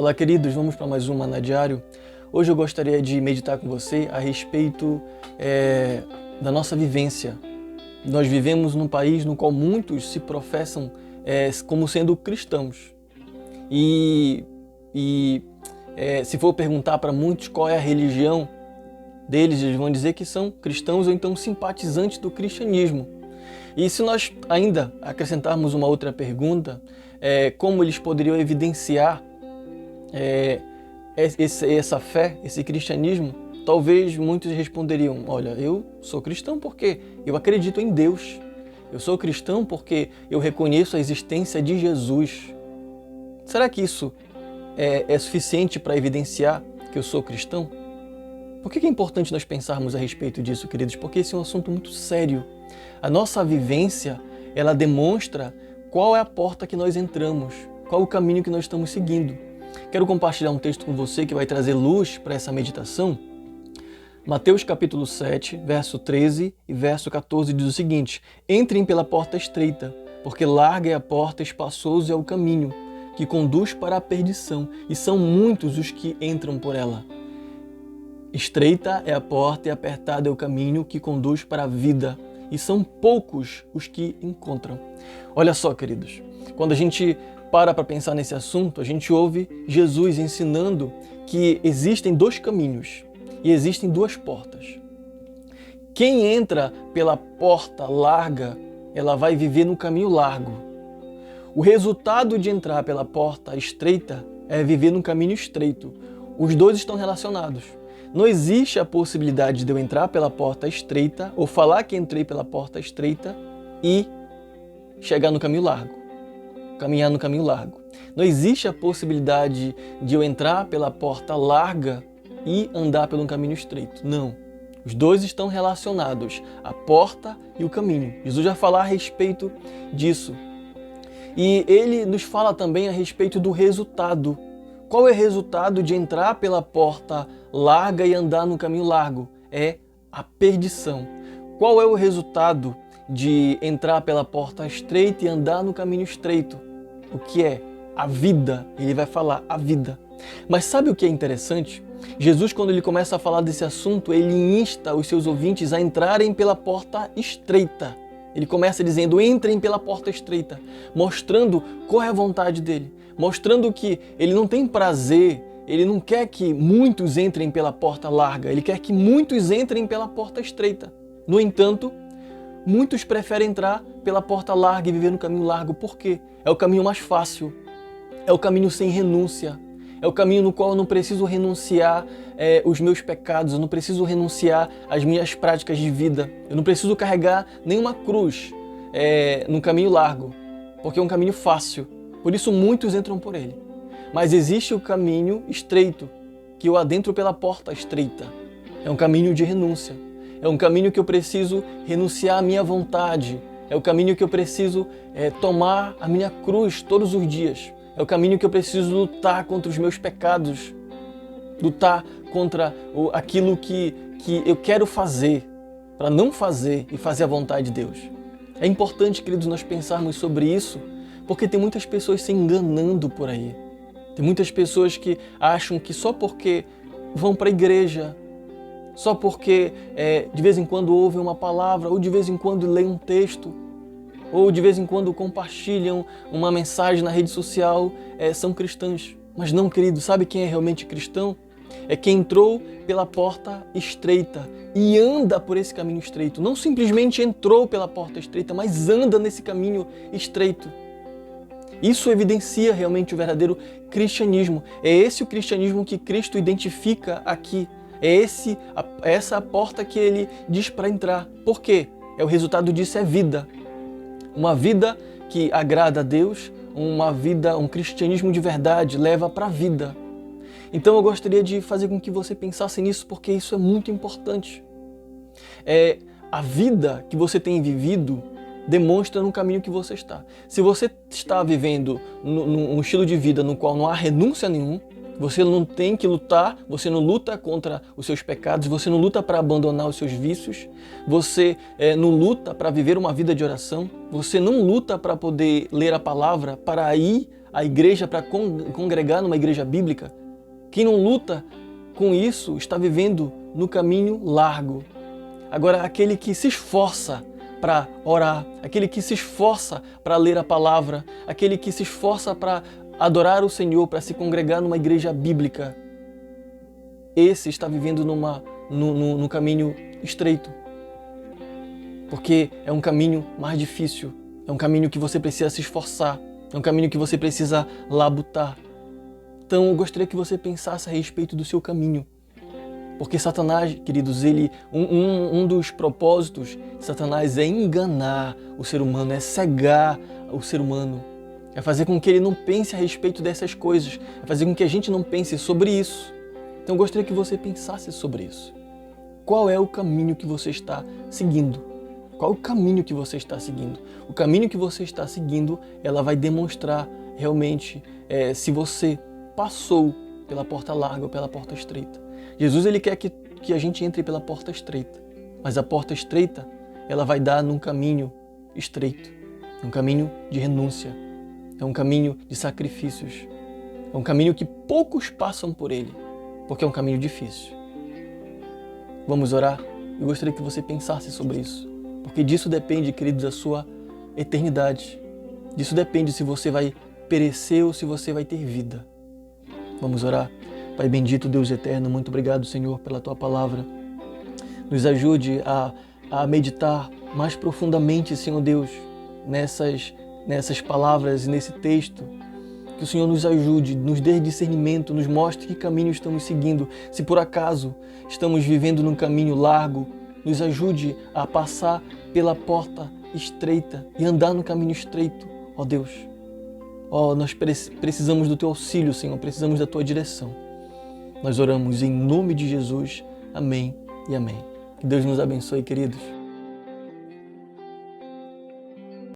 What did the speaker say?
Olá, queridos, vamos para mais um Maná Diário. Hoje eu gostaria de meditar com você a respeito da nossa vivência. Nós vivemos num país no qual muitos se professam como sendo cristãos. Se for perguntar para muitos qual é a religião deles, eles vão dizer que são cristãos ou então simpatizantes do cristianismo. E se nós ainda acrescentarmos uma outra pergunta, como eles poderiam evidenciar essa fé, esse cristianismo, talvez muitos responderiam: olha, eu sou cristão porque eu acredito em Deus. Eu sou cristão porque eu reconheço a existência de Jesus. Será que isso é suficiente para evidenciar que eu sou cristão? Por que é importante nós pensarmos a respeito disso, queridos? Porque esse é um assunto muito sério. A nossa vivência, ela demonstra qual é a porta que nós entramos, qual é o caminho que nós estamos seguindo. Quero compartilhar um texto com você que vai trazer luz para essa meditação. Mateus capítulo 7, verso 13 e verso 14 diz o seguinte: entrem pela porta estreita, porque larga é a porta, espaçoso é o caminho, que conduz para a perdição, e são muitos os que entram por ela. Estreita é a porta e apertado é o caminho que conduz para a vida, e são poucos os que encontram. Olha só, queridos, quando a gente para pensar nesse assunto, a gente ouve Jesus ensinando que existem dois caminhos e existem duas portas. Quem entra pela porta larga, ela vai viver no caminho largo. O resultado de entrar pela porta estreita é viver no caminho estreito. Os dois estão relacionados. Não existe a possibilidade de eu entrar pela porta estreita ou falar que entrei pela porta estreita e chegar no caminho largo. Caminhar no caminho largo. Não existe a possibilidade de eu entrar pela porta larga e andar pelo caminho estreito. Não. Os dois estão relacionados, a porta e o caminho. Jesus vai falar a respeito disso. E ele nos fala também a respeito do resultado. Qual é o resultado de entrar pela porta larga e andar no caminho largo? É a perdição. Qual é o resultado de entrar pela porta estreita e andar no caminho estreito? O que é? A vida. Ele vai falar a vida. Mas sabe o que é interessante? Jesus, quando ele começa a falar desse assunto, ele insta os seus ouvintes a entrarem pela porta estreita. Ele começa dizendo: entrem pela porta estreita, mostrando qual é a vontade dele, mostrando que ele não tem prazer, ele não quer que muitos entrem pela porta larga, ele quer que muitos entrem pela porta estreita. No entanto, muitos preferem entrar pela porta larga e viver no caminho largo. Por quê? É o caminho mais fácil, é o caminho sem renúncia, é o caminho no qual eu não preciso renunciar os meus pecados, eu não preciso renunciar às minhas práticas de vida, eu não preciso carregar nenhuma cruz no caminho largo, porque é um caminho fácil, por isso muitos entram por ele. Mas existe o caminho estreito, que eu adentro pela porta estreita, é um caminho de renúncia. É um caminho que eu preciso renunciar à minha vontade. É o caminho que eu preciso tomar a minha cruz todos os dias. É o caminho que eu preciso lutar contra os meus pecados. Lutar contra aquilo que eu quero fazer, para não fazer e fazer a vontade de Deus. É importante, queridos, nós pensarmos sobre isso, porque tem muitas pessoas se enganando por aí. Tem muitas pessoas que acham que só porque vão para a igreja, só porque de vez em quando ouvem uma palavra, ou de vez em quando leem um texto, ou de vez em quando compartilham uma mensagem na rede social, são cristãos. Mas não, querido, sabe quem é realmente cristão? É quem entrou pela porta estreita e anda por esse caminho estreito. Não simplesmente entrou pela porta estreita, mas anda nesse caminho estreito. Isso evidencia realmente o verdadeiro cristianismo. É esse o cristianismo que Cristo identifica aqui. Essa a porta que ele diz para entrar. Por quê? O resultado disso é vida. Uma vida que agrada a Deus, um cristianismo de verdade, leva para a vida. Então eu gostaria de fazer com que você pensasse nisso, porque isso é muito importante. A vida que você tem vivido demonstra no caminho que você está. Se você está vivendo num estilo de vida no qual não há renúncia nenhuma, você não tem que lutar, você não luta contra os seus pecados, você não luta para abandonar os seus vícios, você não luta para viver uma vida de oração, você não luta para poder ler a palavra, para ir a igreja para congregar numa igreja bíblica, quem não luta com isso está vivendo no caminho largo. Agora, aquele que se esforça para orar, aquele que se esforça para ler a palavra, aquele que se esforça para adorar o Senhor, para se congregar numa igreja bíblica, esse está vivendo no caminho estreito. Porque é um caminho mais difícil, é um caminho que você precisa se esforçar, é um caminho que você precisa labutar. Então eu gostaria que você pensasse a respeito do seu caminho. Porque Satanás, queridos, um dos propósitos de Satanás é enganar o ser humano, é cegar o ser humano, é fazer com que ele não pense a respeito dessas coisas, é fazer com que a gente não pense sobre isso. Então eu gostaria que você pensasse sobre isso. Qual é o caminho que você está seguindo? Qual é o caminho que você está seguindo? O caminho que você está seguindo, ela vai demonstrar realmente se você passou pela porta larga ou pela porta estreita. Jesus, ele quer que a gente entre pela porta estreita, mas a porta estreita, ela vai dar num caminho estreito, um caminho de renúncia, é um caminho de sacrifícios, é um caminho que poucos passam por ele, porque é um caminho difícil. Vamos orar? Eu gostaria que você pensasse sobre isso, porque disso depende, queridos, a sua eternidade. Disso depende se você vai perecer ou se você vai ter vida. Vamos orar? Pai bendito, Deus eterno, muito obrigado, Senhor, pela Tua palavra. Nos ajude a meditar mais profundamente, Senhor Deus, nessas palavras e nesse texto. Que o Senhor nos ajude, nos dê discernimento, nos mostre que caminho estamos seguindo. Se por acaso estamos vivendo num caminho largo, nos ajude a passar pela porta estreita e andar no caminho estreito, ó Deus. Ó, nós precisamos do Teu auxílio, Senhor, precisamos da Tua direção. Nós oramos em nome de Jesus. Amém e amém. Que Deus nos abençoe, queridos.